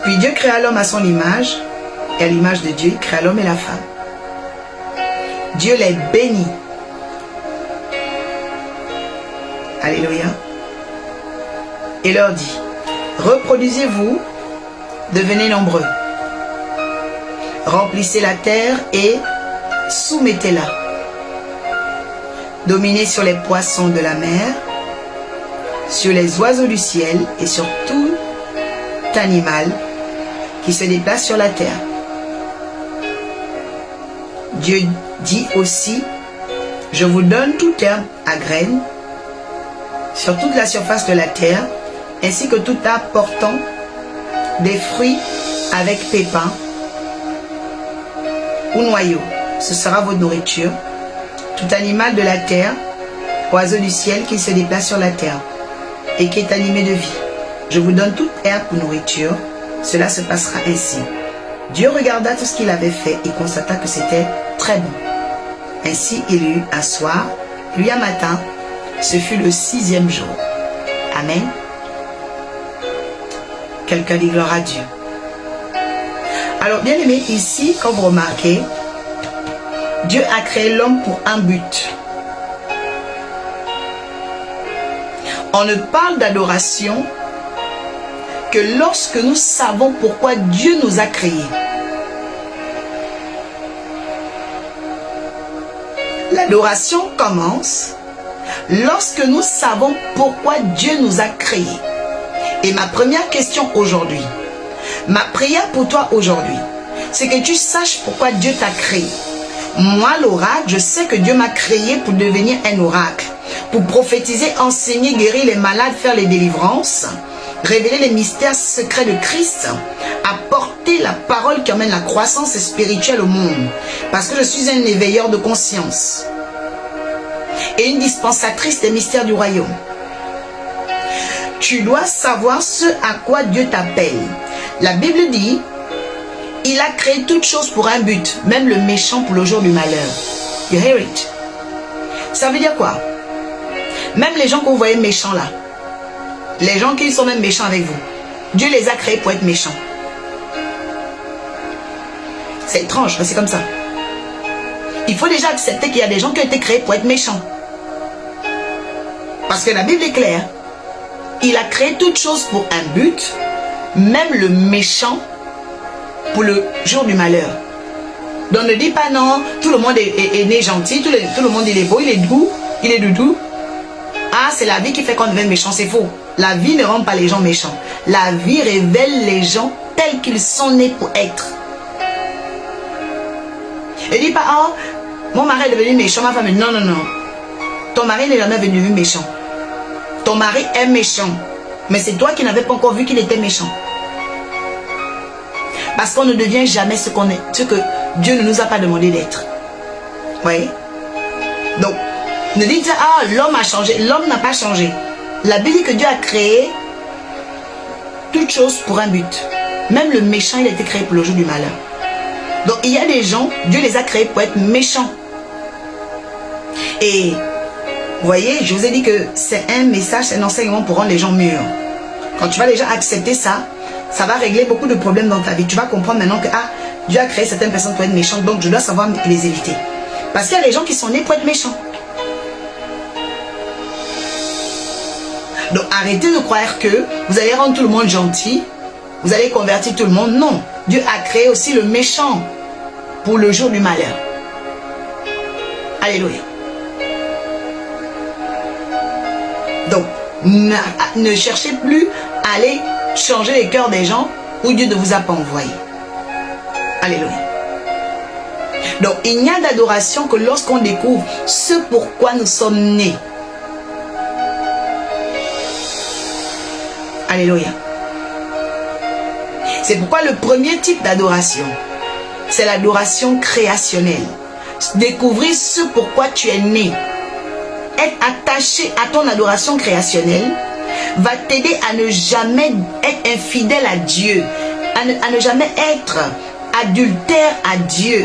Puis Dieu créa l'homme à son image, et à l'image de Dieu, il créa l'homme et la femme. Dieu les bénit. Alléluia. Et leur dit, reproduisez-vous, devenez nombreux. Remplissez la terre et soumettez-la. Dominez sur les poissons de la mer, sur les oiseaux du ciel et sur tout animal qui se déplace sur la terre. Dieu dit aussi, je vous donne tout herbe à graines sur toute la surface de la terre, ainsi que tout arbre portant des fruits avec pépins ou noyaux. Ce sera votre nourriture. Tout animal de la terre, oiseau du ciel qui se déplace sur la terre et qui est animé de vie. Je vous donne toute herbe pour nourriture. Cela se passera ainsi. Dieu regarda tout ce qu'il avait fait et constata que c'était très bon. Ainsi il y eut un soir, puis un matin. Ce fut le 6e jour. Amen. Quelqu'un dit gloire à Dieu. Alors, bien aimé, ici, quand vous remarquez, Dieu a créé l'homme pour un but. On ne parle d'adoration que lorsque nous savons pourquoi Dieu nous a créés. L'adoration commence lorsque nous savons pourquoi Dieu nous a créés. Et ma première question aujourd'hui, ma prière pour toi aujourd'hui, c'est que tu saches pourquoi Dieu t'a créé. Moi, l'oracle, je sais que Dieu m'a créé pour devenir un oracle, pour prophétiser, enseigner, guérir les malades, faire les délivrances, révéler les mystères secrets de Christ, apporter la parole qui emmène la croissance spirituelle au monde. Parce que je suis un éveilleur de conscience et une dispensatrice des mystères du royaume. Tu dois savoir ce à quoi Dieu t'appelle. La Bible dit, il a créé toutes choses pour un but, même le méchant pour le jour du malheur. You hear it? Ça veut dire quoi? Même les gens que vous voyez méchants là, les gens qui sont même méchants avec vous, Dieu les a créés pour être méchants. C'est étrange, mais c'est comme ça. Il faut déjà accepter qu'il y a des gens qui ont été créés pour être méchants. Parce que la Bible est claire. Il a créé toutes choses pour un but, même le méchant pour le jour du malheur. Donc ne dis pas non, tout le monde est né gentil, tout le monde il est beau, il est doux, il est doudou. Ah, c'est la vie qui fait qu'on devient méchant, c'est faux. La vie ne rend pas les gens méchants. La vie révèle les gens tels qu'ils sont nés pour être. Et dis pas, oh, mon mari est devenu méchant, ma femme. Non, non, non. Ton mari n'est jamais devenu méchant. Ton mari est méchant. Mais c'est toi qui n'avais pas encore vu qu'il était méchant. Parce qu'on ne devient jamais ce qu'on est, ce que Dieu ne nous a pas demandé d'être. Vous voyez? Donc, ne dites pas, ah, l'homme a changé. L'homme n'a pas changé. La Bible dit que Dieu a créé toutes choses pour un but. Même le méchant, il a été créé pour le jour du malheur. Donc, il y a des gens, Dieu les a créés pour être méchants. Et, vous voyez, je vous ai dit que c'est un message, c'est un enseignement pour rendre les gens mûrs. Quand tu vas déjà accepter ça, ça va régler beaucoup de problèmes dans ta vie. Tu vas comprendre maintenant que, ah, Dieu a créé certaines personnes pour être méchantes, donc je dois savoir les éviter. Parce qu'il y a des gens qui sont nés pour être méchants. Donc arrêtez de croire que vous allez rendre tout le monde gentil, vous allez convertir tout le monde. Non, Dieu a créé aussi le méchant pour le jour du malheur. Alléluia. Donc, ne cherchez plus à aller changer les cœurs des gens où Dieu ne vous a pas envoyé. Alléluia. Donc, il n'y a d'adoration que lorsqu'on découvre ce pourquoi nous sommes nés. Alléluia. C'est pourquoi le premier type d'adoration, c'est l'adoration créationnelle. Découvrir ce pourquoi tu es né. Être attaché à ton adoration créationnelle va t'aider à ne jamais être infidèle à Dieu, à ne jamais être adultère à Dieu,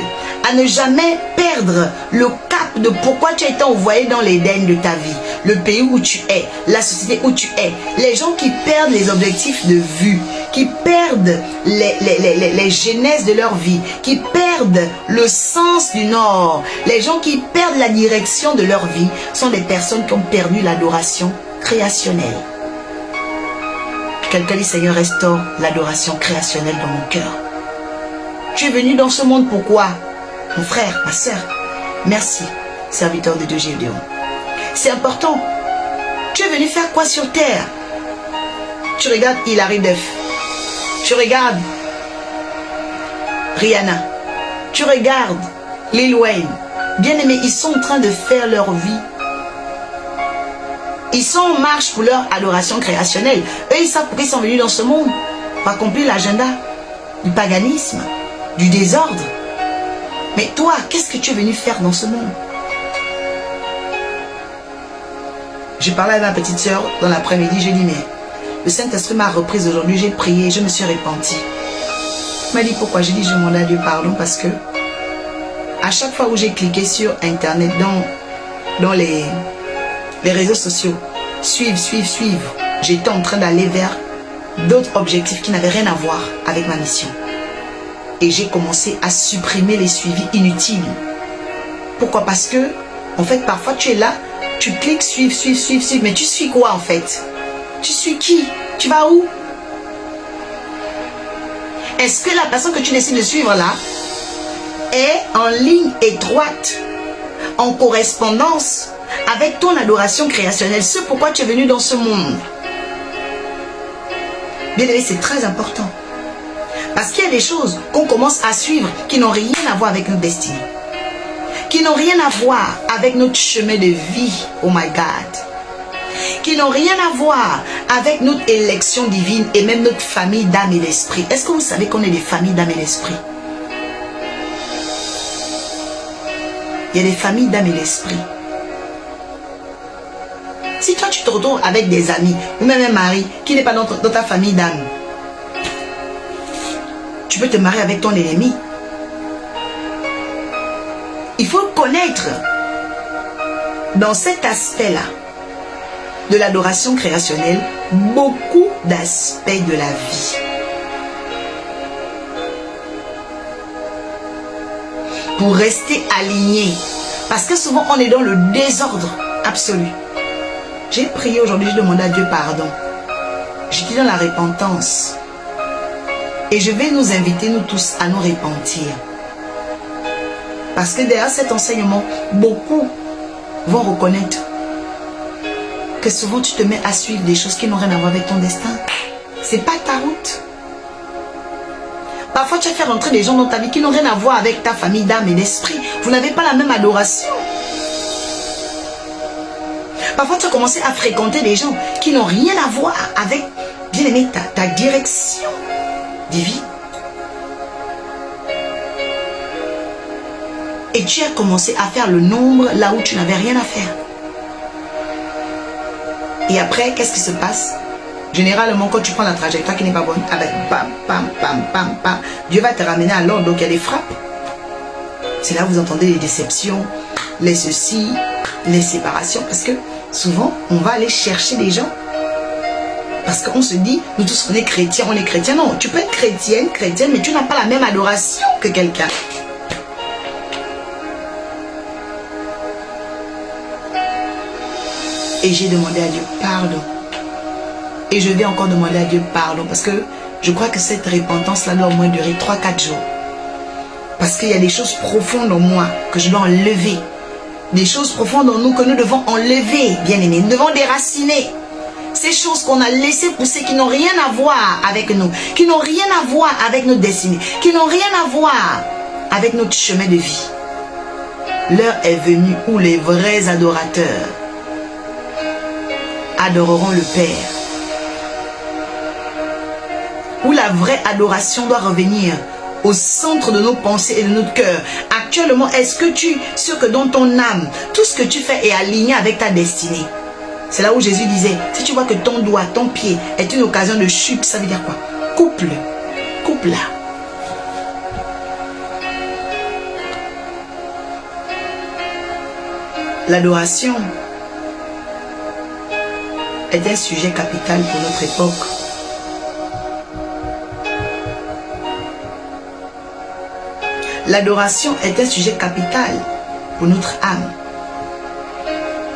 à ne jamais perdre le cap de pourquoi tu as été envoyé dans l'Éden de ta vie, le pays où tu es, la société où tu es. Les gens qui perdent les objectifs de vue, qui perdent perdent les genèses de leur vie, qui perdent le sens du nord, les gens qui perdent la direction de leur vie, sont des personnes qui ont perdu l'adoration créationnelle. Quelqu'un dit, Seigneur, restaure l'adoration créationnelle dans mon cœur. Tu es venu dans ce monde pourquoi? Mon frère, ma soeur, merci, serviteur de Dieu Gédéon. C'est important. Tu es venu faire quoi sur terre? Tu regardes Hilary Duff. Tu regardes Rihanna. Tu regardes Lil Wayne. Bien aimés, ils sont en train de faire leur vie. Ils sont en marche pour leur adoration créationnelle. Eux, ils savent pourquoi ils sont venus dans ce monde. Pour accomplir l'agenda du paganisme, du désordre. Mais toi, qu'est-ce que tu es venu faire dans ce monde? J'ai parlé à ma petite soeur dans l'après-midi. J'ai dit, mais le Saint-Esprit m'a reprise aujourd'hui. J'ai prié, je me suis repentie. Elle m'a dit pourquoi? J'ai dit, je demande à Dieu pardon parce que à chaque fois où j'ai cliqué sur Internet, dans les réseaux sociaux, suivre, j'étais en train d'aller vers d'autres objectifs qui n'avaient rien à voir avec ma mission. Et j'ai commencé à supprimer les suivis inutiles. Pourquoi? Parce que, en fait, parfois tu es là, tu cliques, suivre, mais tu suis quoi en fait? Tu suis qui? Tu vas où? Est-ce que la personne que tu décides de suivre là est en ligne étroite, en correspondance avec ton adoration créationnelle, ce pourquoi tu es venu dans ce monde? Bien aimé, c'est très important. Parce qu'il y a des choses qu'on commence à suivre qui n'ont rien à voir avec notre destinée. Qui n'ont rien à voir avec notre chemin de vie. Oh my God. Qui n'ont rien à voir avec notre élection divine et même notre famille d'âme et d'esprit. Est-ce que vous savez qu'on est des familles d'âme et d'esprit? Il y a des familles d'âme et d'esprit. Si toi tu te retrouves avec des amis ou même un mari qui n'est pas dans ta famille d'âme, tu peux te marier avec ton ennemi. Il faut connaître dans cet aspect-là de l'adoration créationnelle beaucoup d'aspects de la vie. Pour rester aligné. Parce que souvent on est dans le désordre absolu. J'ai prié aujourd'hui, je demandais à Dieu pardon. J'étais dans la repentance. Et je vais nous inviter, nous tous, à nous repentir. Parce que derrière cet enseignement, beaucoup vont reconnaître que souvent tu te mets à suivre des choses qui n'ont rien à voir avec ton destin. C'est pas ta route. Parfois, tu as fait rentrer des gens dans ta vie qui n'ont rien à voir avec ta famille d'âme et d'esprit. Vous n'avez pas la même adoration. Parfois, tu as commencé à fréquenter des gens qui n'ont rien à voir avec, bien aimé, ta direction divine. Et tu as commencé à faire le nombre là où tu n'avais rien à faire. Et après, qu'est-ce qui se passe? Généralement, quand tu prends la trajectoire qui n'est pas bonne, avec pam, Dieu va te ramener à l'ordre. Donc, il y a des frappes. C'est là où vous entendez les déceptions, les ceci, les séparations. Parce que souvent, on va aller chercher des gens. Parce qu'on se dit, nous tous, on est chrétiens. Non, tu peux être chrétienne, mais tu n'as pas la même adoration que quelqu'un. Et j'ai demandé à Dieu pardon. Et je vais encore demander à Dieu pardon. Parce que je crois que cette repentance-là doit au moins durer 3-4 jours. Parce qu'il y a des choses profondes en moi que je dois enlever. Des choses profondes en nous que nous devons enlever, bien aimés. Nous devons déraciner. Ces choses qu'on a laissées pousser, qui n'ont rien à voir avec nous, qui n'ont rien à voir avec notre destinée, qui n'ont rien à voir avec notre chemin de vie. L'heure est venue où les vrais adorateurs adoreront le Père. Où la vraie adoration doit revenir au centre de nos pensées et de notre cœur. Actuellement, est-ce que sûr que dans ton âme, tout ce que tu fais est aligné avec ta destinée? C'est là où Jésus disait, si tu vois que ton doigt, ton pied est une occasion de chute, ça veut dire quoi? Coupe-le. Coupe-la. L'adoration est un sujet capital pour notre époque. L'adoration est un sujet capital pour notre âme.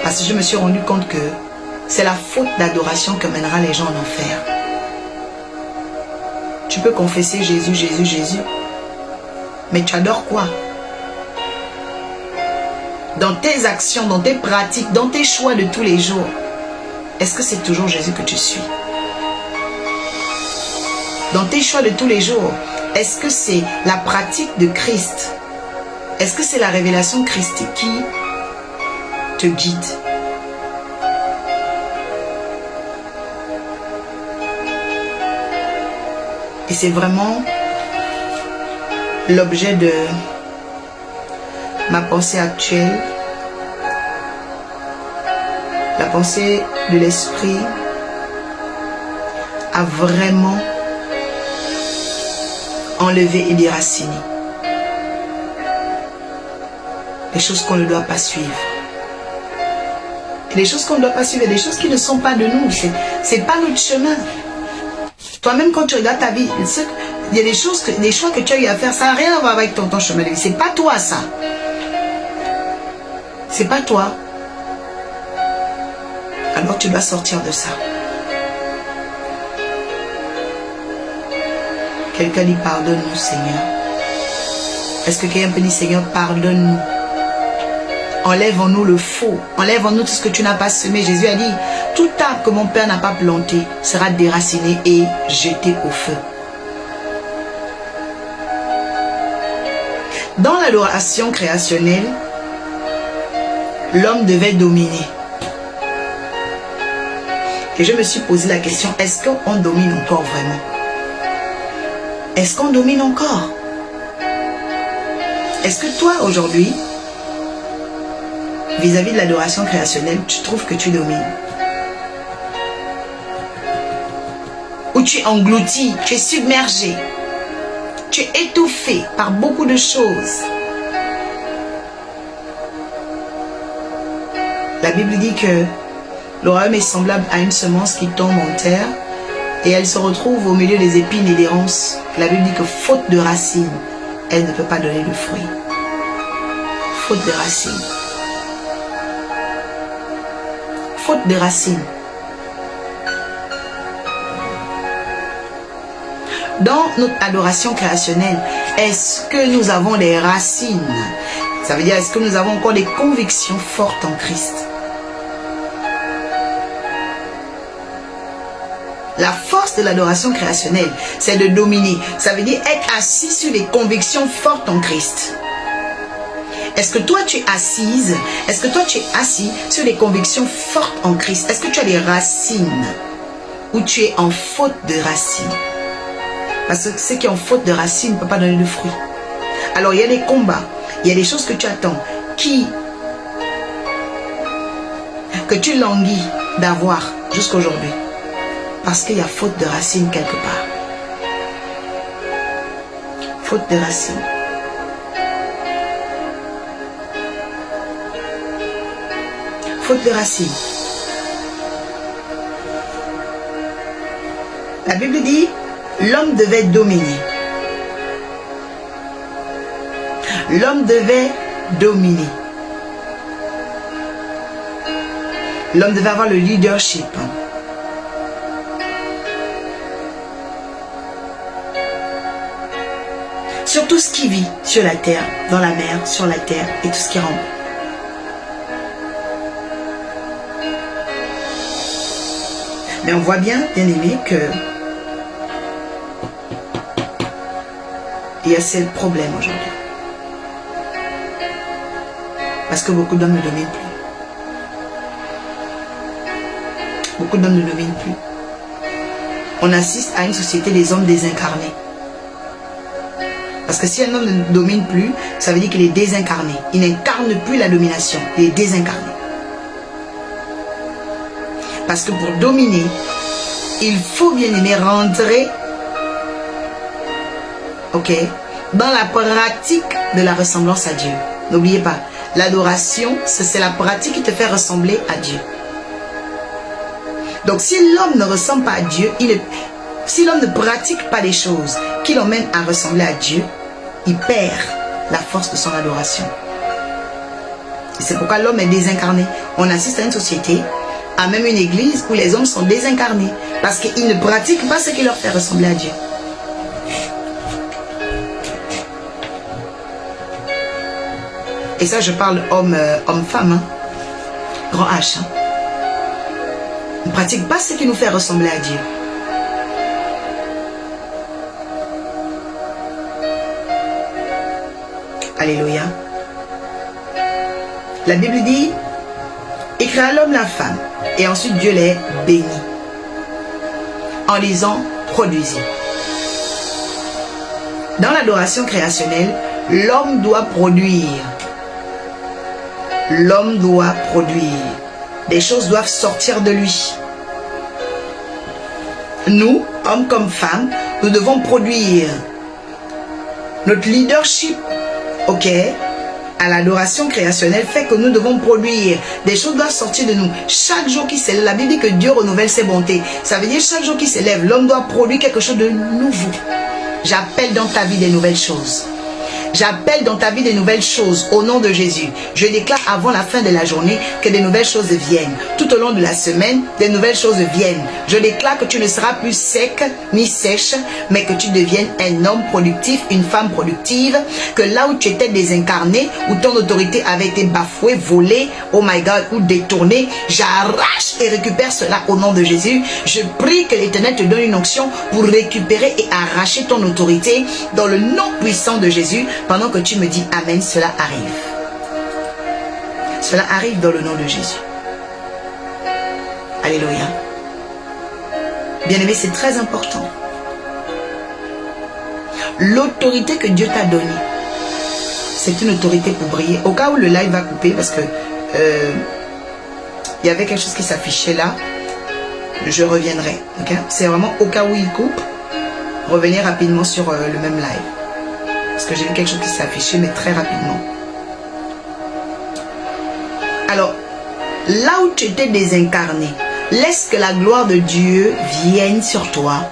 Parce que je me suis rendu compte que c'est la faute d'adoration qui mènera les gens en enfer. Tu peux confesser Jésus, Jésus, Jésus. Mais tu adores quoi? Dans tes actions, dans tes pratiques, dans tes choix de tous les jours, est-ce que c'est toujours Jésus que tu suis? Dans tes choix de tous les jours, est-ce que c'est la pratique de Christ? Est-ce que c'est la révélation christique qui te guide? Et c'est vraiment l'objet de ma pensée actuelle, la pensée de l'esprit a vraiment enlevé et déraciné les choses qu'on ne doit pas suivre. Et les choses qu'on ne doit pas suivre, des choses qui ne sont pas de nous, c'est pas notre chemin. Toi-même, quand tu regardes ta vie, il y a des choses, des choix que tu as eu à faire, ça n'a rien à voir avec ton chemin de vie. C'est pas toi, ça. C'est pas toi. Alors tu dois sortir de ça. Quelqu'un dit pardonne-nous, Seigneur. Est-ce que quelqu'un peut dire Seigneur, pardonne-nous? Enlève en nous le faux. Enlève en nous tout ce que tu n'as pas semé. Jésus a dit, tout arbre que mon Père n'a pas planté sera déraciné et jeté au feu. Dans l'adoration créationnelle, l'homme devait dominer. Et je me suis posé la question, est-ce qu'on domine encore vraiment? Est-ce qu'on domine encore? Est-ce que toi, aujourd'hui, vis-à-vis de l'adoration créationnelle, tu trouves que tu domines? Ou tu es englouti, tu es submergé, tu es étouffé par beaucoup de choses. La Bible dit que le royaume est semblable à une semence qui tombe en terre et elle se retrouve au milieu des épines et des ronces. La Bible dit que faute de racines, elle ne peut pas donner de fruits. Faute de racines. Faute de racines. Dans notre adoration créationnelle, est-ce que nous avons des racines? Ça veut dire, est-ce que nous avons encore des convictions fortes en Christ? La force de l'adoration créationnelle, c'est de dominer. Ça veut dire être assis sur des convictions fortes en Christ. Est-ce que toi tu es assise? Est-ce que toi tu es assis sur des convictions fortes en Christ? Est-ce que tu as des racines? Ou tu es en faute de racines? Parce que ceux qui ont faute de racines ne peuvent pas donner de fruits. Alors il y a des combats, il y a des choses que tu attends, que tu languis d'avoir jusqu'aujourd'hui. Parce qu'il y a faute de racines quelque part. Faute de racines. Faute de racines. La Bible dit, l'homme devait dominer. L'homme devait dominer. L'homme devait avoir le leadership. Sur tout ce qui vit sur la terre, dans la mer, sur la terre et tout ce qui rampe. Mais on voit bien, bien aimé, que il y a ce problème aujourd'hui. Parce que beaucoup d'hommes ne dominent plus. Beaucoup d'hommes ne dominent plus. On assiste à une société des hommes désincarnés. Parce que si un homme ne domine plus, ça veut dire qu'il est désincarné. Il n'incarne plus la domination. Il est désincarné. Parce que pour dominer, il faut bien aimer rentrer, dans la pratique de la ressemblance à Dieu. N'oubliez pas, l'adoration, c'est la pratique qui te fait ressembler à Dieu. Donc si l'homme ne ressemble pas à Dieu, si l'homme ne pratique pas les choses qui l'emmènent à ressembler à Dieu, il perd la force de son adoration. Et c'est pourquoi l'homme est désincarné. On assiste à une société, à même une église où les hommes sont désincarnés parce qu'ils ne pratiquent pas ce qui leur fait ressembler à Dieu. Et ça, je parle homme-femme, hein. Grand H. Hein. On ne pratique pas ce qui nous fait ressembler à Dieu. Alléluia. La Bible dit, il créa l'homme, la femme, et ensuite Dieu les bénit. En disant, produisez. Dans l'adoration créationnelle, l'homme doit produire. L'homme doit produire. Des choses doivent sortir de lui. Nous, hommes comme femmes, nous devons produire. Notre leadership, ok, à l'adoration créationnelle fait que nous devons produire. Des choses doivent sortir de nous. Chaque jour qui s'élève, la Bible dit que Dieu renouvelle ses bontés. Ça veut dire chaque jour qui s'élève, l'homme doit produire quelque chose de nouveau. J'appelle dans ta vie des nouvelles choses. J'appelle dans ta vie des nouvelles choses au nom de Jésus. Je déclare avant la fin de la journée que des nouvelles choses viennent. Tout au long de la semaine, des nouvelles choses viennent. Je déclare que tu ne seras plus sec ni sèche, mais que tu deviennes un homme productif, une femme productive. Que là où tu étais désincarné, où ton autorité avait été bafouée, volée, oh my God, ou détournée, j'arrache et récupère cela au nom de Jésus. Je prie que l'Éternel te donne une onction pour récupérer et arracher ton autorité dans le nom puissant de Jésus. Pendant que tu me dis Amen, cela arrive. Cela arrive dans le nom de Jésus. Alléluia. Bien-aimé, c'est très important. L'autorité que Dieu t'a donnée, c'est une autorité pour briller. Au cas où le live va couper, parce que il y avait quelque chose qui s'affichait là, je reviendrai. Okay? C'est vraiment au cas où il coupe, revenez rapidement sur le même live. Parce que j'ai vu quelque chose qui s'est affiché, mais très rapidement. Alors, là où tu étais désincarné, laisse que la gloire de Dieu vienne sur toi.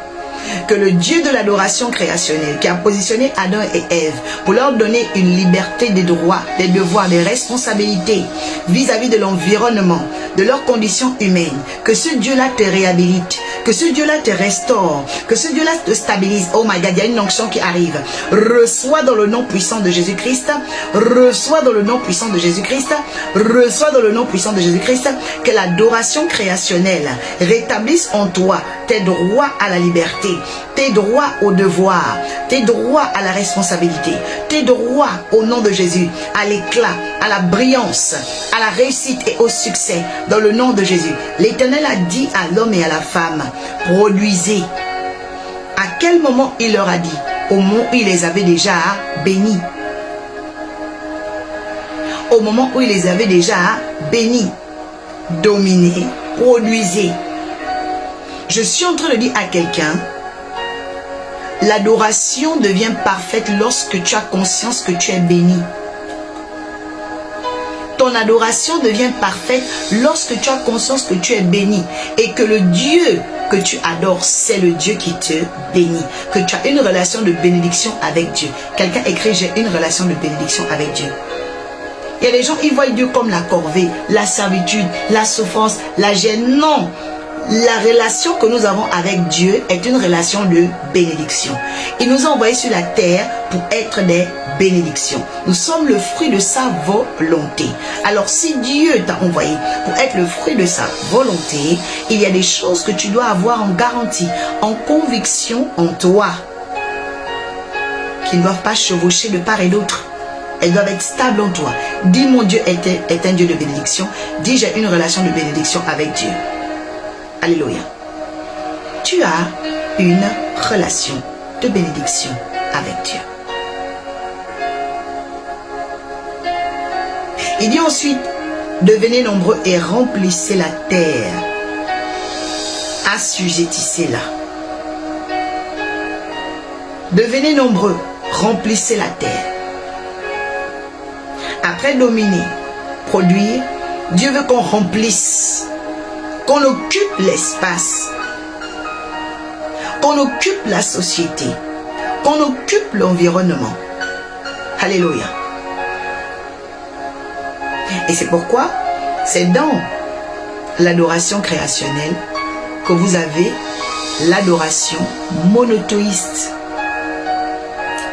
Que le Dieu de l'adoration créationnelle qui a positionné Adam et Ève pour leur donner une liberté des droits, des devoirs, des responsabilités vis-à-vis de l'environnement, de leurs conditions humaines, que ce Dieu-là te réhabilite, que ce Dieu-là te restaure, que ce Dieu-là te stabilise. Oh my God, il y a une onction qui arrive. Reçois dans le nom puissant de Jésus-Christ, reçois dans le nom puissant de Jésus-Christ, reçois dans le nom puissant de Jésus-Christ, que l'adoration créationnelle rétablisse en toi tes droits à la liberté, tes droits au devoir, tes droits à la responsabilité, tes droits au nom de Jésus, à l'éclat, à la brillance, à la réussite et au succès, dans le nom de Jésus. L'Éternel a dit à l'homme et à la femme, produisez. À quel moment il leur a dit? Au moment où il les avait déjà bénis. Au moment où il les avait déjà bénis. Dominez, produisez. Je suis en train de dire à quelqu'un, l'adoration devient parfaite lorsque tu as conscience que tu es béni. Ton adoration devient parfaite lorsque tu as conscience que tu es béni et que le Dieu que tu adores, c'est le Dieu qui te bénit. Que tu as une relation de bénédiction avec Dieu. Quelqu'un écrit, j'ai une relation de bénédiction avec Dieu. Il y a des gens, ils voient Dieu comme la corvée, la servitude, la souffrance, la gêne. Non. La relation que nous avons avec Dieu est une relation de bénédiction. Il nous a envoyés sur la terre pour être des bénédictions. Nous sommes le fruit de sa volonté. Alors si Dieu t'a envoyé pour être le fruit de sa volonté, il y a des choses que tu dois avoir en garantie, en conviction en toi, qui ne doivent pas chevaucher de part et d'autre. Elles doivent être stables en toi. Dis mon Dieu est un Dieu de bénédiction. Dis j'ai une relation de bénédiction avec Dieu. Alléluia. Tu as une relation de bénédiction avec Dieu. Il dit ensuite, devenez nombreux et remplissez la terre. Assujettissez-la. Devenez nombreux, remplissez la terre. Après dominer, produire, Dieu veut qu'on remplisse. Qu'on occupe l'espace, qu'on occupe la société, qu'on occupe l'environnement. Alléluia. Et c'est pourquoi c'est dans l'adoration créationnelle que vous avez l'adoration monothéiste.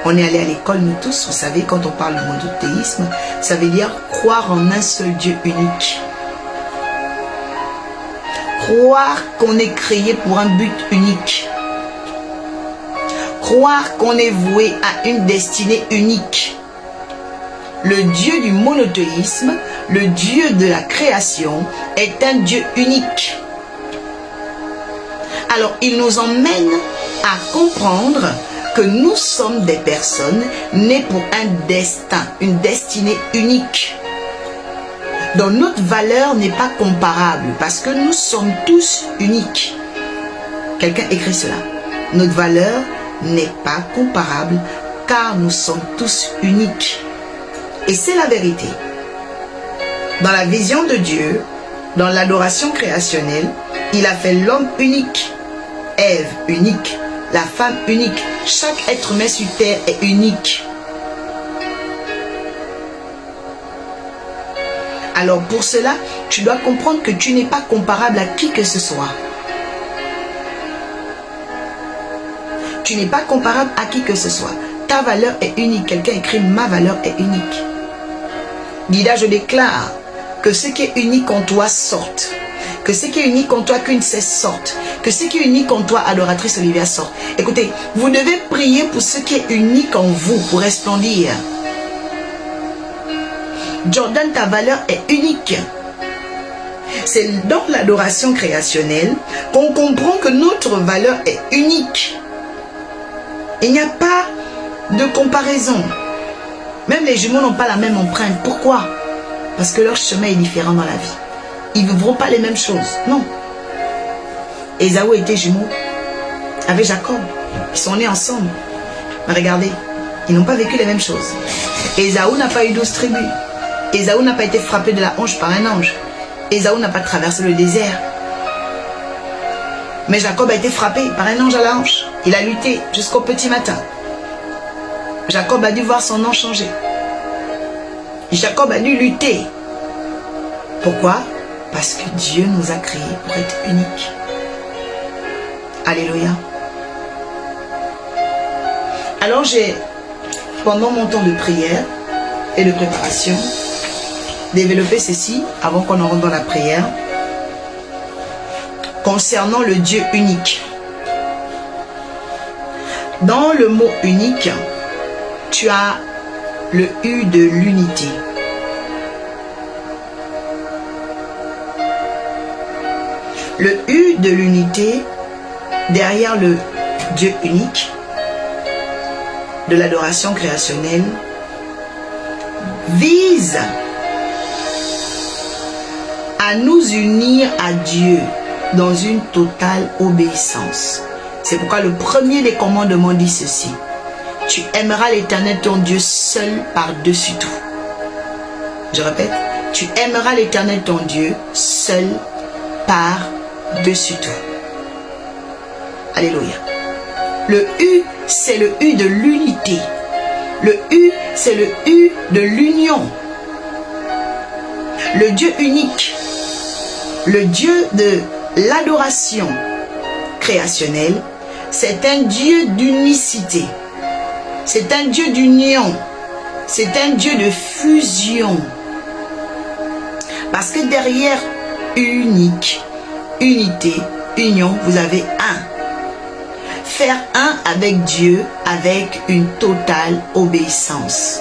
On est allé à l'école, nous tous, vous savez, quand on parle de monothéisme, ça veut dire croire en un seul Dieu unique. Croire qu'on est créé pour un but unique. Croire qu'on est voué à une destinée unique. Le Dieu du monothéisme, le Dieu de la création, est un Dieu unique. Alors, il nous emmène à comprendre que nous sommes des personnes nées pour un destin, une destinée unique. Donc notre valeur n'est pas comparable parce que nous sommes tous uniques. Quelqu'un écrit cela. Notre valeur n'est pas comparable car nous sommes tous uniques. Et c'est la vérité. Dans la vision de Dieu, dans l'adoration créationnelle, il a fait l'homme unique, Ève unique, la femme unique. Chaque être humain sur terre est unique. Alors pour cela, tu dois comprendre que tu n'es pas comparable à qui que ce soit. Tu n'es pas comparable à qui que ce soit. Ta valeur est unique. Quelqu'un écrit « Ma valeur est unique ». Dida, je déclare que ce qui est unique en toi sorte. Que ce qui est unique en toi, qu'une cesse sorte. Que ce qui est unique en toi, adoratrice Olivia, sorte. Écoutez, vous devez prier pour ce qui est unique en vous, pour resplendir. Jordan, ta valeur est unique. C'est dans l'adoration créationnelle qu'on comprend que notre valeur est unique. Il n'y a pas de comparaison. Même les jumeaux n'ont pas la même empreinte. Pourquoi? Parce que leur chemin est différent dans la vie. Ils ne vivront pas les mêmes choses. Non. Ésaü était jumeau avec Jacob. Ils sont nés ensemble. Mais regardez, ils n'ont pas vécu les mêmes choses. Ésaü n'a pas eu 12 tribus. Ésaü n'a pas été frappé de la hanche par un ange. Ésaü n'a pas traversé le désert. Mais Jacob a été frappé par un ange à la hanche. Il a lutté jusqu'au petit matin. Jacob a dû voir son nom changer. Jacob a dû lutter. Pourquoi? Parce que Dieu nous a créés pour être uniques. Alléluia. Alors j'ai, pendant mon temps de prière et de préparation, développé ceci avant qu'on en rentre dans la prière. Concernant le Dieu unique. Dans le mot unique, tu as le U de l'unité. Le U de l'unité, derrière le Dieu unique, de l'adoration créationnelle, vise à nous unir à Dieu dans une totale obéissance. C'est pourquoi le premier des commandements dit ceci. Tu aimeras l'Éternel ton Dieu seul par-dessus tout. Je répète, tu aimeras l'Éternel ton Dieu seul par-dessus tout. Alléluia. Le U, c'est le U de l'unité. Le U, c'est le U de l'union. Le Dieu unique, le Dieu de l'adoration créationnelle, c'est un Dieu d'unicité. C'est un Dieu d'union. C'est un Dieu de fusion. Parce que derrière unique, unité, union, vous avez un. Faire un avec Dieu avec une totale obéissance.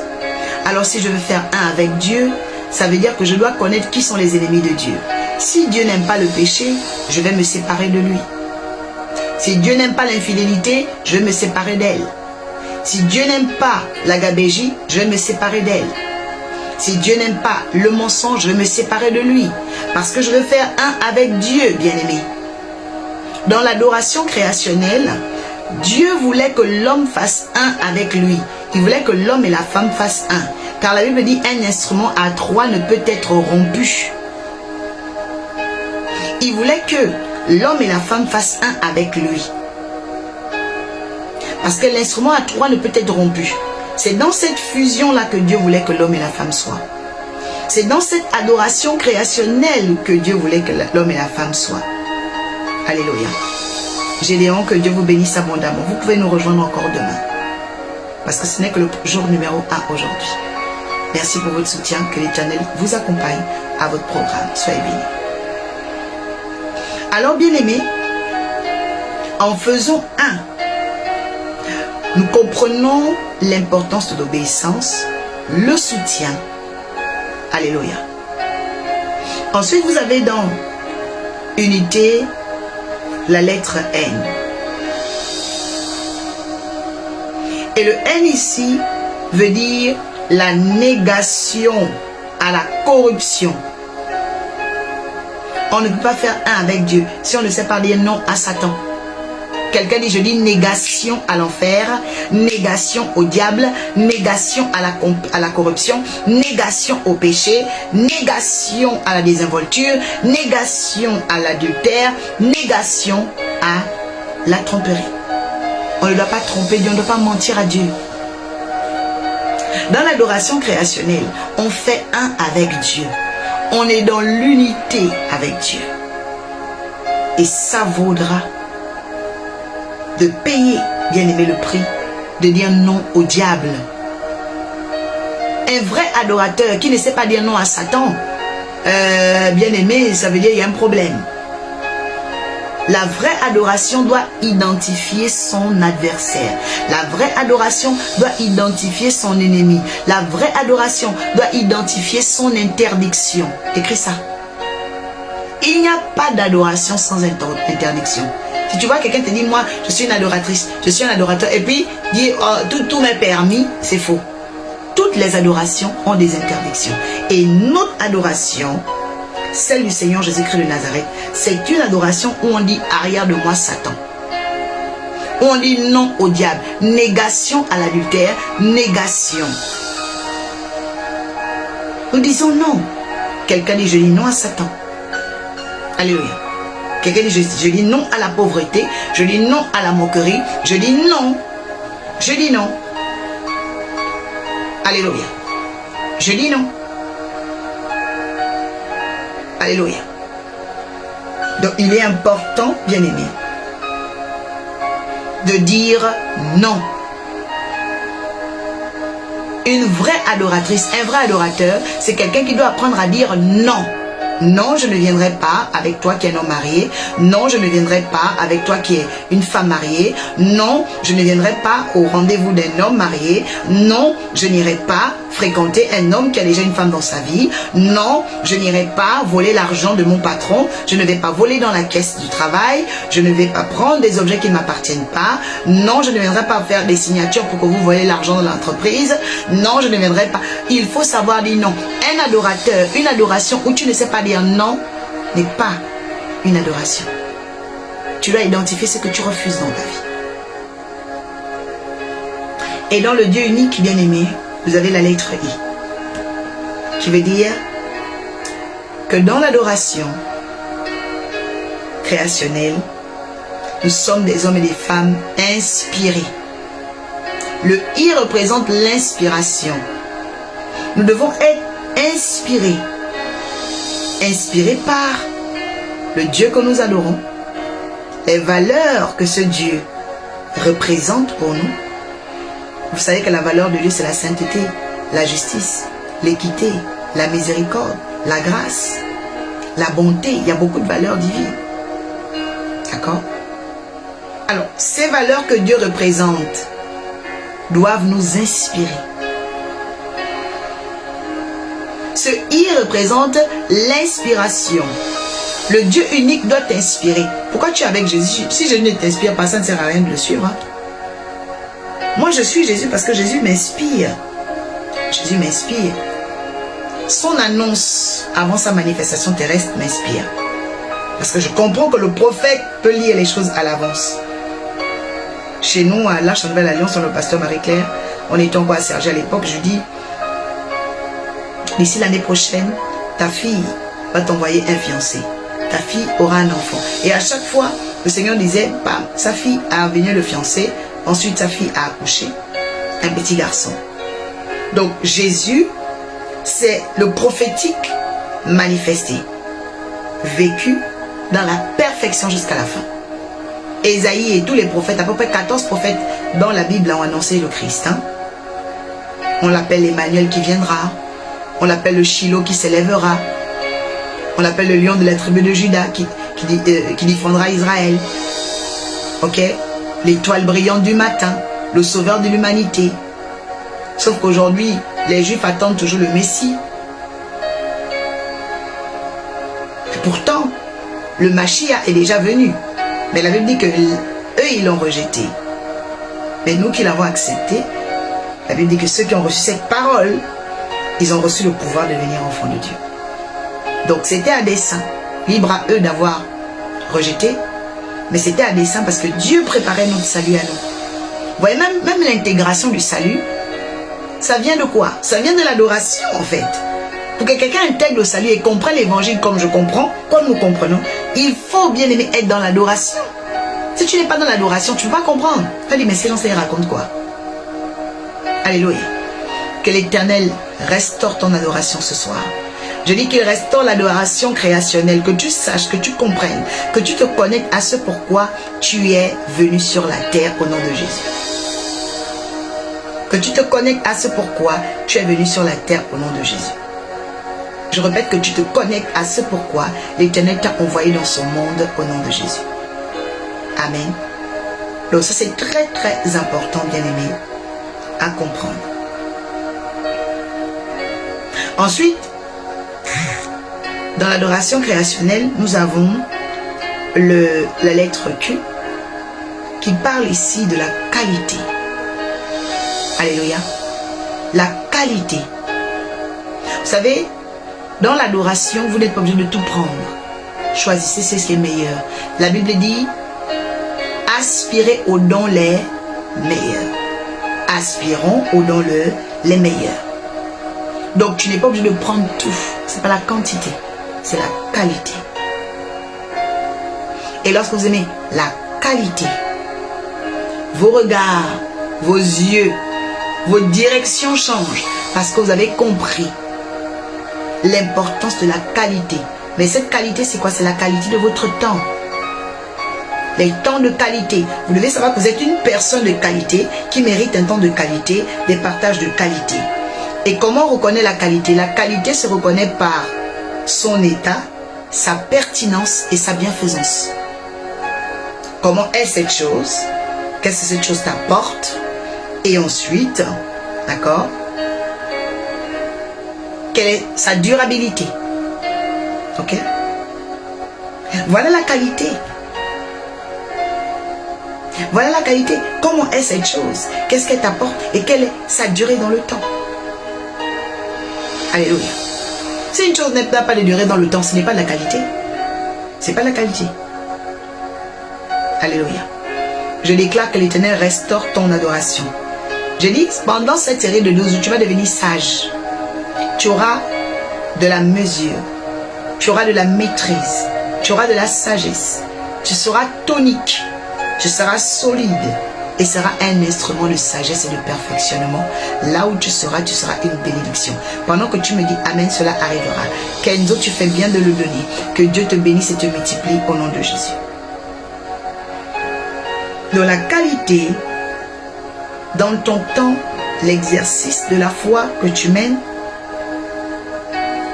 Alors si je veux faire un avec Dieu, ça veut dire que je dois connaître qui sont les ennemis de Dieu. Si Dieu n'aime pas le péché, je vais me séparer de lui. Si Dieu n'aime pas l'infidélité, je vais me séparer d'elle. Si Dieu n'aime pas la gabégie, je vais me séparer d'elle. Si Dieu n'aime pas le mensonge, je vais me séparer de lui. Parce que je veux faire un avec Dieu, bien-aimé. Dans l'adoration créationnelle, Dieu voulait que l'homme fasse un avec lui. Il voulait que l'homme et la femme fassent un. Car la Bible dit un instrument à trois ne peut être rompu. Il voulait que l'homme et la femme fassent un avec lui. Parce que l'instrument à trois ne peut être rompu. C'est dans cette fusion-là que Dieu voulait que l'homme et la femme soient. C'est dans cette adoration créationnelle que Dieu voulait que l'homme et la femme soient. Alléluia. Gédéon, que Dieu vous bénisse abondamment. Vous pouvez nous rejoindre encore demain. Parce que ce n'est que le jour numéro 1 aujourd'hui. Merci pour votre soutien. Que l'Éternel vous accompagne à votre programme. Soyez bénis. Alors, bien-aimés, en faisant un, nous comprenons l'importance de l'obéissance, le soutien. Alléluia. Ensuite, vous avez dans unité la lettre N. Et le N ici veut dire la négation à la corruption. On ne peut pas faire un avec Dieu si on ne sait pas dire non à Satan. Quelqu'un dit, je dis négation à l'enfer, négation au diable, négation à la corruption, négation au péché, négation à la désinvolture, négation à l'adultère, négation à la tromperie. On ne doit pas tromper Dieu, on ne doit pas mentir à Dieu. Dans l'adoration créationnelle, on fait un avec Dieu. On est dans l'unité avec Dieu. Et ça vaudra de payer, bien aimé, le prix de dire non au diable. Un vrai adorateur qui ne sait pas dire non à Satan, bien aimé, ça veut dire qu'il y a un problème. La vraie adoration doit identifier son adversaire. La vraie adoration doit identifier son ennemi. La vraie adoration doit identifier son interdiction. Écris ça. Il n'y a pas d'adoration sans interdiction. Si tu vois quelqu'un te dit, moi, je suis une adoratrice, je suis un adorateur, et puis dit, oh, tout m'est permis, c'est faux. Toutes les adorations ont des interdictions. Et notre adoration, celle du Seigneur Jésus-Christ de Nazareth, c'est une adoration où on dit, arrière de moi, Satan. Où on dit non au diable. Négation à l'adultère, négation. Nous disons non. Quelqu'un dit, je dis non à Satan. Alléluia. Quelqu'un dit, je dis non à la pauvreté, je dis non à la moquerie, je dis non. Je dis non. Alléluia. Je dis non. Alléluia. Donc il est important, bien aimé, de dire non. Une vraie adoratrice, un vrai adorateur, c'est quelqu'un qui doit apprendre à dire non. Non, je ne viendrai pas avec toi qui es un homme marié. Non, je ne viendrai pas avec toi qui es une femme mariée. Non, je ne viendrai pas au rendez-vous d'un homme marié. Non, je n'irai pas fréquenter un homme qui a déjà une femme dans sa vie. Non, je n'irai pas voler l'argent de mon patron. Je ne vais pas voler dans la caisse du travail. Je ne vais pas prendre des objets qui ne m'appartiennent pas. Non, je ne viendrai pas faire des signatures pour que vous voyez l'argent de l'entreprise. Non, je ne viendrai pas. Il faut savoir dire non. Un adorateur, une adoration où tu ne sais pas dire non n'est pas une adoration. Tu dois identifier ce que tu refuses dans ta vie. Et dans le Dieu unique, bien aimé, vous avez la lettre I, qui veut dire que dans l'adoration créationnelle, nous sommes des hommes et des femmes inspirés. Le I représente l'inspiration. Nous devons être inspirés. Inspirés par le Dieu que nous adorons, les valeurs que ce Dieu représente pour nous. Vous savez que la valeur de Dieu, c'est la sainteté, la justice, l'équité, la miséricorde, la grâce, la bonté. Il y a beaucoup de valeurs divines. D'accord? Alors, ces valeurs que Dieu représente doivent nous inspirer. Ce I représente l'inspiration. Le Dieu unique doit t'inspirer. Pourquoi tu es avec Jésus? Si Jésus ne t'inspire pas, ça ne sert à rien de le suivre. Hein? Moi, je suis Jésus parce que Jésus m'inspire. Jésus m'inspire. Son annonce avant sa manifestation terrestre m'inspire. Parce que je comprends que le prophète peut lire les choses à l'avance. Chez nous, à l'Arche Nouvelle Alliance, sur le pasteur Marie-Claire, on était encore à Sergi à l'époque, je dis, d'ici l'année prochaine, ta fille va t'envoyer un fiancé. Ta fille aura un enfant. Et à chaque fois, le Seigneur disait, bam, sa fille a venu le fiancé. Ensuite, sa fille a accouché. Un petit garçon. Donc, Jésus, c'est le prophétique manifesté, vécu dans la perfection jusqu'à la fin. Ésaïe et tous les prophètes, à peu près 14 prophètes dans la Bible ont annoncé le Christ. On l'appelle Emmanuel qui viendra. On l'appelle le Shiloh qui s'élèvera. On l'appelle le lion de la tribu de Juda qui défendra Israël. Ok? L'étoile brillante du matin, le sauveur de l'humanité. Sauf qu'aujourd'hui, les Juifs attendent toujours le Messie. Et pourtant, le Mashiach est déjà venu. Mais la Bible dit qu'eux, ils l'ont rejeté. Mais nous qui l'avons accepté, la Bible dit que ceux qui ont reçu cette parole, ils ont reçu le pouvoir de devenir enfants de Dieu. Donc c'était à dessein. Libre à eux d'avoir rejeté. Mais c'était à dessein parce que Dieu préparait notre salut à nous. Vous voyez, même l'intégration du salut, ça vient de quoi? Ça vient de l'adoration en fait. Pour que quelqu'un intègre le salut et comprenne l'évangile comme je comprends, comme nous comprenons, il faut bien aimer être dans l'adoration. Si tu n'es pas dans l'adoration, tu ne peux pas comprendre. Tu vas dire, mais ces gens, ça raconte quoi? Alléluia. Que l'Éternel restaure ton adoration ce soir. Je dis qu'il restaure l'adoration créationnelle, que tu saches, que tu comprennes, que tu te connectes à ce pourquoi tu es venu sur la terre au nom de Jésus. Que tu te connectes à ce pourquoi tu es venu sur la terre au nom de Jésus. Je répète que tu te connectes à ce pourquoi l'Éternel t'a envoyé dans son monde au nom de Jésus. Amen. Donc ça c'est très très important, bien aimé, à comprendre. Ensuite, dans l'adoration créationnelle, nous avons la lettre Q qui parle ici de la qualité. Alléluia. La qualité. Vous savez, dans l'adoration, vous n'êtes pas obligé de tout prendre. Choisissez ce qui est meilleur. La Bible dit, aspirez aux dons les meilleurs. Aspirons aux dons les meilleurs. Donc, tu n'es pas obligé de prendre tout. Ce n'est pas la quantité, c'est la qualité. Et lorsque vous aimez la qualité, vos regards, vos yeux, vos directions changent parce que vous avez compris l'importance de la qualité. Mais cette qualité, c'est quoi? C'est la qualité de votre temps. Les temps de qualité. Vous devez savoir que vous êtes une personne de qualité qui mérite un temps de qualité, des partages de qualité. Et comment on reconnaît la qualité? La qualité se reconnaît par son état, sa pertinence et sa bienfaisance. Comment est cette chose? Qu'est-ce que cette chose t'apporte? Et ensuite, d'accord, quelle est sa durabilité? Ok? Voilà la qualité. Voilà la qualité. Comment est cette chose? Qu'est-ce qu'elle t'apporte? Et quelle est sa durée dans le temps? Alléluia. Si une chose n'a pas de durée dans le temps, ce n'est pas de la qualité. Ce n'est pas de la qualité. Alléluia. Je déclare que l'Éternel restaure ton adoration. Je dis, pendant cette série de 12 jours, tu vas devenir sage. Tu auras de la mesure. Tu auras de la maîtrise. Tu auras de la sagesse. Tu seras tonique. Tu seras solide. Et seras un instrument de sagesse et de perfectionnement. Là où tu seras une bénédiction. Pendant que tu me dis Amen, cela arrivera. Kenzo, tu fais bien de le donner. Que Dieu te bénisse et te multiplie au nom de Jésus. Dans la qualité, dans ton temps, l'exercice de la foi que tu mènes,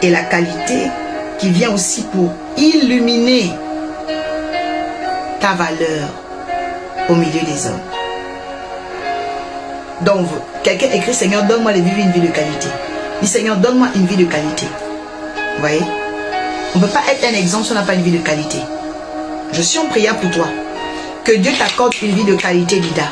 et la qualité qui vient aussi pour illuminer ta valeur au milieu des hommes. Donc, quelqu'un écrit, Seigneur, donne-moi de vivre une vie de qualité. Dis, Seigneur, donne-moi une vie de qualité. Vous voyez? On ne peut pas être un exemple si on n'a pas une vie de qualité. Je suis en prière pour toi. Que Dieu t'accorde une vie de qualité, Lida.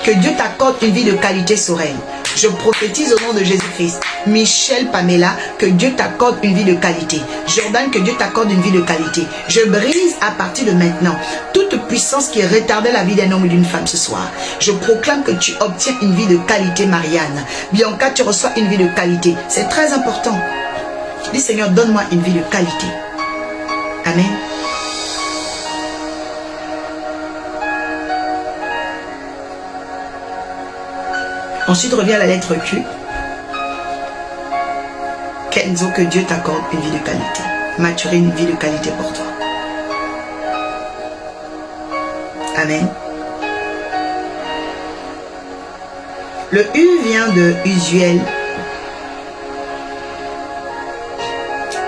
Que Dieu t'accorde une vie de qualité, Sorel. Je prophétise au nom de Jésus-Christ. Michel, Pamela, que Dieu t'accorde une vie de qualité. Jordan, que Dieu t'accorde une vie de qualité. Je brise à partir de maintenant toute puissance qui retardait la vie d'un homme ou d'une femme ce soir. Je proclame que tu obtiens une vie de qualité, Marianne. Bianca, tu reçois une vie de qualité. C'est très important. Dis, Seigneur, donne-moi une vie de qualité. Amen. Ensuite, revient à la lettre Q. Enzo, que Dieu t'accorde une vie de qualité. Maturer une vie de qualité pour toi. Amen. Le U vient de usuel.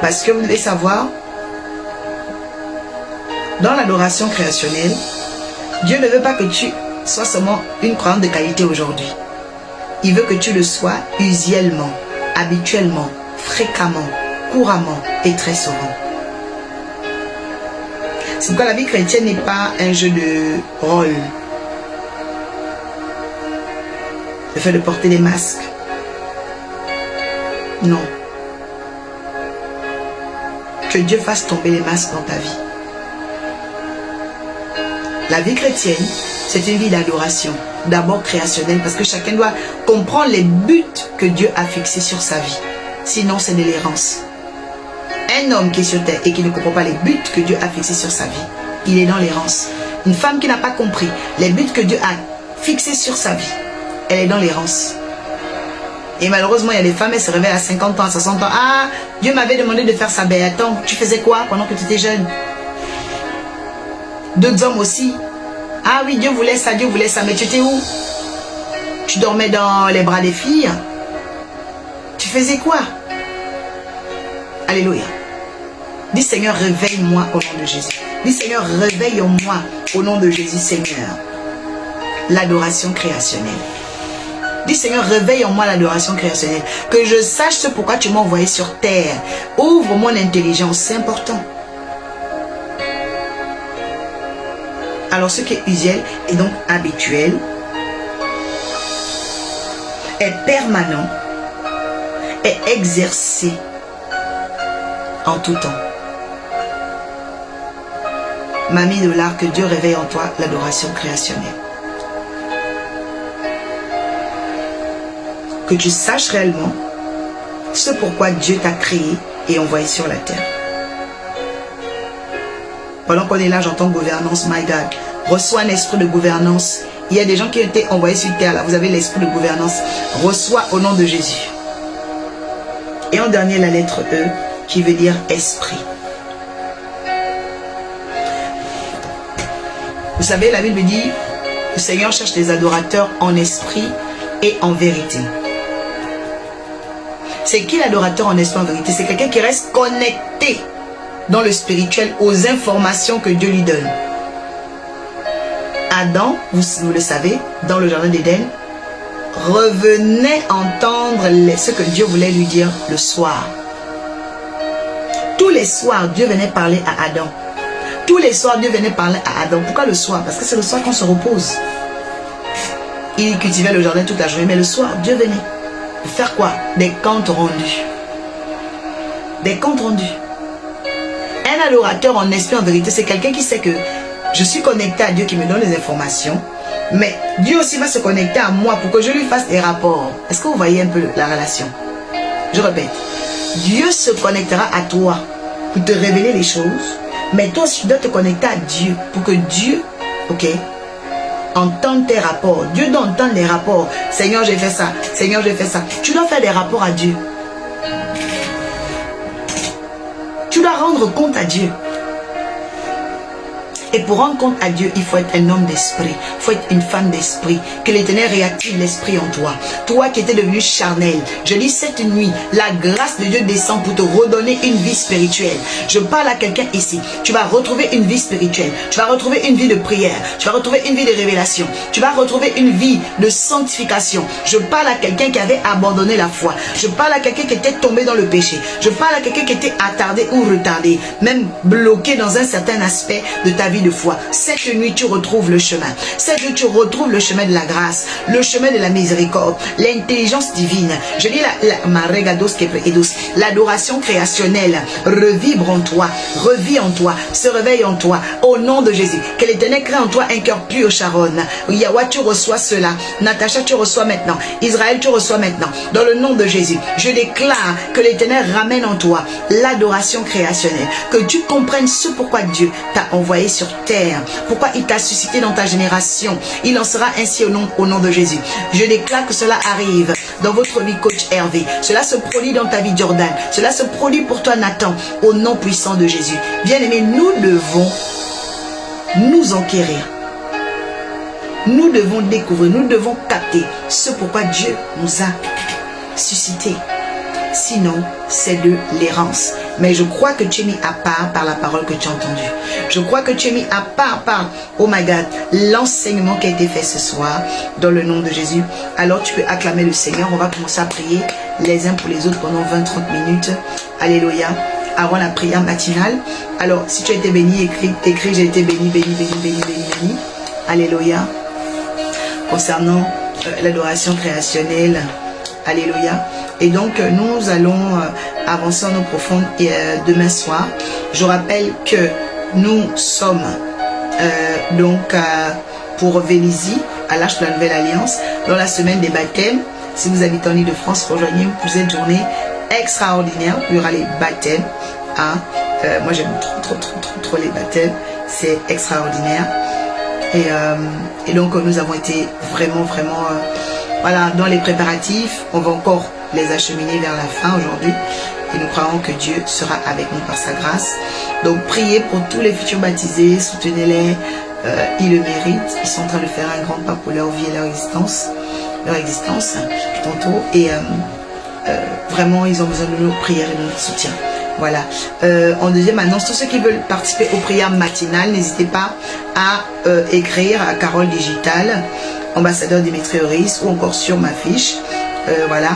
Parce que vous devez savoir, dans l'adoration créationnelle, Dieu ne veut pas que tu sois seulement une croyante de qualité aujourd'hui. Il veut que tu le sois usuellement, habituellement, fréquemment, couramment et très souvent. C'est pourquoi la vie chrétienne n'est pas un jeu de rôle. Le fait de porter des masques. Non. Que Dieu fasse tomber les masques dans ta vie. La vie chrétienne, c'est une vie d'adoration. D'abord créationnelle, parce que chacun doit comprendre les buts que Dieu a fixés sur sa vie. Sinon, c'est de l'errance. Un homme qui est sur terre et qui ne comprend pas les buts que Dieu a fixés sur sa vie, il est dans l'errance. Une femme qui n'a pas compris les buts que Dieu a fixés sur sa vie, elle est dans l'errance. Et malheureusement, il y a des femmes, elles se réveillent à 50 ans, à 60 ans. Ah, Dieu m'avait demandé de faire ça. Ben attends, tu faisais quoi pendant que tu étais jeune? D'autres hommes aussi. Ah oui, Dieu voulait ça, mais tu étais où? Tu dormais dans les bras des filles? Tu faisais quoi? Alléluia. Dis Seigneur, réveille-moi au nom de Jésus. Dis Seigneur, réveille-moi au nom de Jésus, Seigneur. L'adoration créationnelle. Dis Seigneur, réveille en moi l'adoration créationnelle. Que je sache ce pourquoi tu m'as envoyé sur terre. Ouvre mon intelligence, c'est important. Alors ce qui est usuel est donc habituel, est permanent, est exercé en tout temps. Mamie de l'art, que Dieu réveille en toi l'adoration créationnelle. Que tu saches réellement ce pourquoi Dieu t'a créé et envoyé sur la terre. Pendant qu'on est là, j'entends gouvernance, my God. Reçois un esprit de gouvernance. Il y a des gens qui ont été envoyés sur terre, là. Vous avez l'esprit de gouvernance. Reçois au nom de Jésus. Et en dernier, la lettre E, qui veut dire esprit. Vous savez, la Bible dit, le Seigneur cherche des adorateurs en esprit et en vérité. C'est qui l'adorateur en esprit en vérité? C'est quelqu'un qui reste connecté dans le spirituel aux informations que Dieu lui donne. Adam, vous le savez, dans le jardin d'Éden, revenait entendre ce que Dieu voulait lui dire le soir. Tous les soirs, Dieu venait parler à Adam. Tous les soirs, Dieu venait parler à Adam. Pourquoi le soir? Parce que c'est le soir qu'on se repose. Il cultivait le jardin toute la journée, mais le soir, Dieu venait. Faire quoi? Des comptes rendus. Des comptes rendus. Un adorateur en esprit en vérité, c'est quelqu'un qui sait que je suis connecté à Dieu qui me donne les informations, mais Dieu aussi va se connecter à moi pour que je lui fasse des rapports. Est-ce que vous voyez un peu la relation? Je répète, Dieu se connectera à toi pour te révéler les choses, mais toi aussi tu dois te connecter à Dieu pour que Dieu, ok, entende tes rapports. Dieu doit entendre les rapports. Seigneur, j'ai fait ça. Seigneur, j'ai fait ça. Tu dois faire des rapports à Dieu. Tu dois rendre compte à Dieu. Et pour rendre compte à Dieu, il faut être un homme d'esprit. Il faut être une femme d'esprit. Que l'Éternel réactive l'esprit en toi. Toi qui étais devenu charnel. Je dis cette nuit, la grâce de Dieu descend pour te redonner une vie spirituelle. Je parle à quelqu'un ici. Tu vas retrouver une vie spirituelle. Tu vas retrouver une vie de prière. Tu vas retrouver une vie de révélation. Tu vas retrouver une vie de sanctification. Je parle à quelqu'un qui avait abandonné la foi. Je parle à quelqu'un qui était tombé dans le péché. Je parle à quelqu'un qui était attardé ou retardé. Même bloqué dans un certain aspect de ta vie de foi. Cette nuit, tu retrouves le chemin. Cette nuit, tu retrouves le chemin de la grâce, le chemin de la miséricorde, l'intelligence divine. Je dis l'adoration créationnelle revibre en toi, revit en toi, se réveille en toi, au nom de Jésus. Que l'Éternel crée en toi un cœur pur, Sharon. Yahweh, tu reçois cela. Natacha, tu reçois maintenant. Israël, tu reçois maintenant. Dans le nom de Jésus, je déclare que l'Éternel ramène en toi l'adoration créationnelle. Que tu comprennes ce pourquoi Dieu t'a envoyé sur terre, pourquoi il t'a suscité dans ta génération. Il en sera ainsi au nom de Jésus. Je déclare que cela arrive dans votre vie, coach Hervé. Cela se produit dans ta vie, Jordan. Cela se produit pour toi, Nathan, au nom puissant de Jésus. Bien-aimés, nous devons nous enquérir. Nous devons découvrir, nous devons capter ce pourquoi Dieu nous a suscité. Sinon, c'est de l'errance. Mais je crois que tu es mis à part par la parole que tu as entendue. Je crois que tu es mis à part par, oh my God, l'enseignement qui a été fait ce soir, dans le nom de Jésus. Alors tu peux acclamer le Seigneur. On va commencer à prier les uns pour les autres pendant 20-30 minutes. Alléluia. Avant la prière matinale. Alors, si tu as été béni, écris j'ai été béni, béni, béni, béni, béni, béni. Alléluia. Concernant l'adoration créationnelle. Alléluia. Et donc, nous allons avancer en eau profonde demain soir. Je rappelle que nous sommes pour Vélizy, à l'Arche de la Nouvelle Alliance, dans la semaine des baptêmes. Si vous habitez en Ile-de-France, rejoignez-nous pour cette journée extraordinaire. Il y aura les baptêmes. Hein. Moi, j'aime trop les baptêmes. C'est extraordinaire. Et donc, nous avons été vraiment, voilà, dans les préparatifs. On va encore les acheminer vers la fin aujourd'hui. Et nous croyons que Dieu sera avec nous par sa grâce. Donc, priez pour tous les futurs baptisés. Soutenez-les. Ils le méritent. Ils sont en train de faire un grand pas pour leur vie et leur existence. Tantôt. Et vraiment, ils ont besoin de nos prières et de notre soutien. Voilà. En deuxième annonce, tous ceux qui veulent participer aux prières matinales, n'hésitez pas à écrire à Carole Digital, ambassadeur Dimitri Oris, ou encore sur ma fiche. Voilà,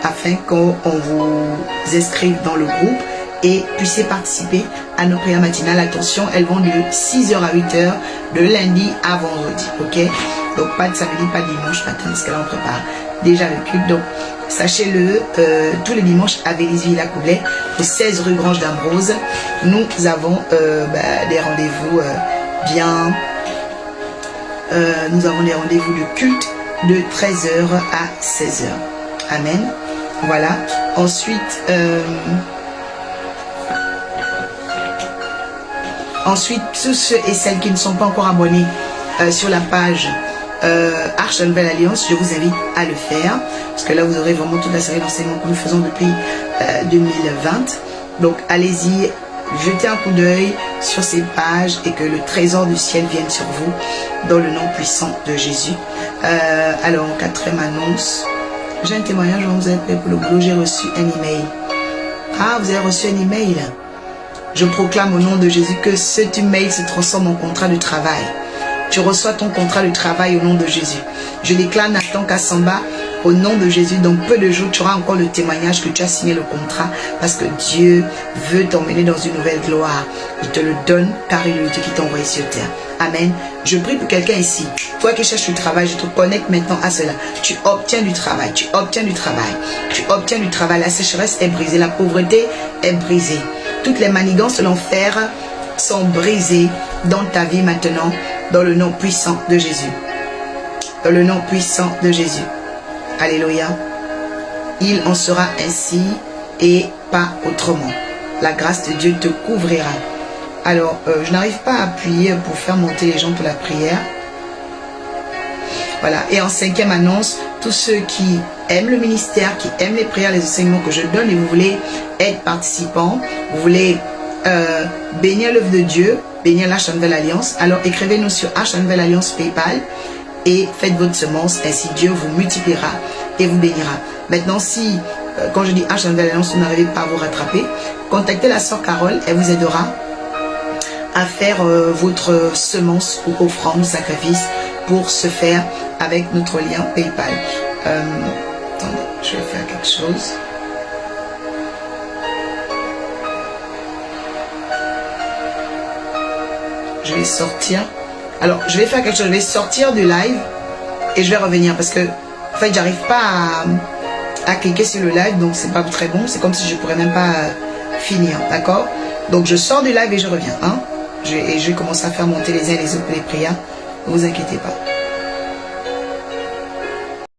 afin qu'on vous inscrive dans le groupe et puissiez participer à nos prières matinales. Attention, elles vont de 6h à 8h, de lundi à vendredi. Ok? Donc pas de samedi, pas de dimanche matin, parce que là on prépare déjà le culte. Donc sachez-le, tous les dimanches à Vélizy-Villacoublay, au 16 rue Grange d'Ambrose, nous avons des rendez-vous nous avons des rendez-vous de culte de 13h à 16h. Amen. Voilà. Ensuite, tous ceux et celles qui ne sont pas encore abonnés sur la page Arche de la Nouvelle Alliance, je vous invite à le faire. Parce que là, vous aurez vraiment toute la série d'enseignements que nous faisons depuis 2020. Donc, allez-y, jetez un coup d'œil sur ces pages et que le trésor du ciel vienne sur vous dans le nom puissant de Jésus. Alors, en quatrième annonce, j'ai un témoignage, vous avez payé pour le boulot, j'ai reçu un email. Ah, vous avez reçu un email. Je proclame au nom de Jésus que cet email se transforme en contrat de travail. Tu reçois ton contrat de travail au nom de Jésus. Je déclare Nathan Kassamba au nom de Jésus. Dans peu de jours, tu auras encore le témoignage que tu as signé le contrat parce que Dieu veut t'emmener dans une nouvelle gloire. Il te le donne car il est le Dieu qui t'a envoyé sur terre. Amen. Je prie pour quelqu'un ici. Toi qui cherches du travail, je te connecte maintenant à cela. Tu obtiens du travail. Tu obtiens du travail. Tu obtiens du travail. La sécheresse est brisée. La pauvreté est brisée. Toutes les manigances de l'enfer sont brisées dans ta vie maintenant. Dans le nom puissant de Jésus. Dans le nom puissant de Jésus. Alléluia. Il en sera ainsi et pas autrement. La grâce de Dieu te couvrira. Alors, je n'arrive pas à appuyer pour faire monter les gens pour la prière. Voilà. Et en cinquième annonce, tous ceux qui aiment le ministère, qui aiment les prières, les enseignements que je donne et vous voulez être participants, vous voulez bénir l'œuvre de Dieu, bénir l'Arche de la Nouvelle Alliance, alors écrivez-nous sur Arche de la Nouvelle Alliance PayPal et faites votre semence, ainsi Dieu vous multipliera et vous bénira. Maintenant, si, quand je dis Arche de la Nouvelle Alliance, vous n'arrivez pas à vous rattraper, contactez la sœur Carole, elle vous aidera à faire votre semence ou offrande, sacrifice pour se faire avec notre lien PayPal. Attendez, je vais faire quelque chose. Je vais sortir. Alors, je vais faire quelque chose. Je vais sortir du live et je vais revenir parce que, en fait, j'arrive pas à cliquer sur le live, donc c'est pas très bon. C'est comme si je pourrais même pas finir, d'accord? Donc, je sors du live et je reviens. Hein? Et je vais commencer à faire monter les uns et les autres pour les prières. Ne vous inquiétez pas.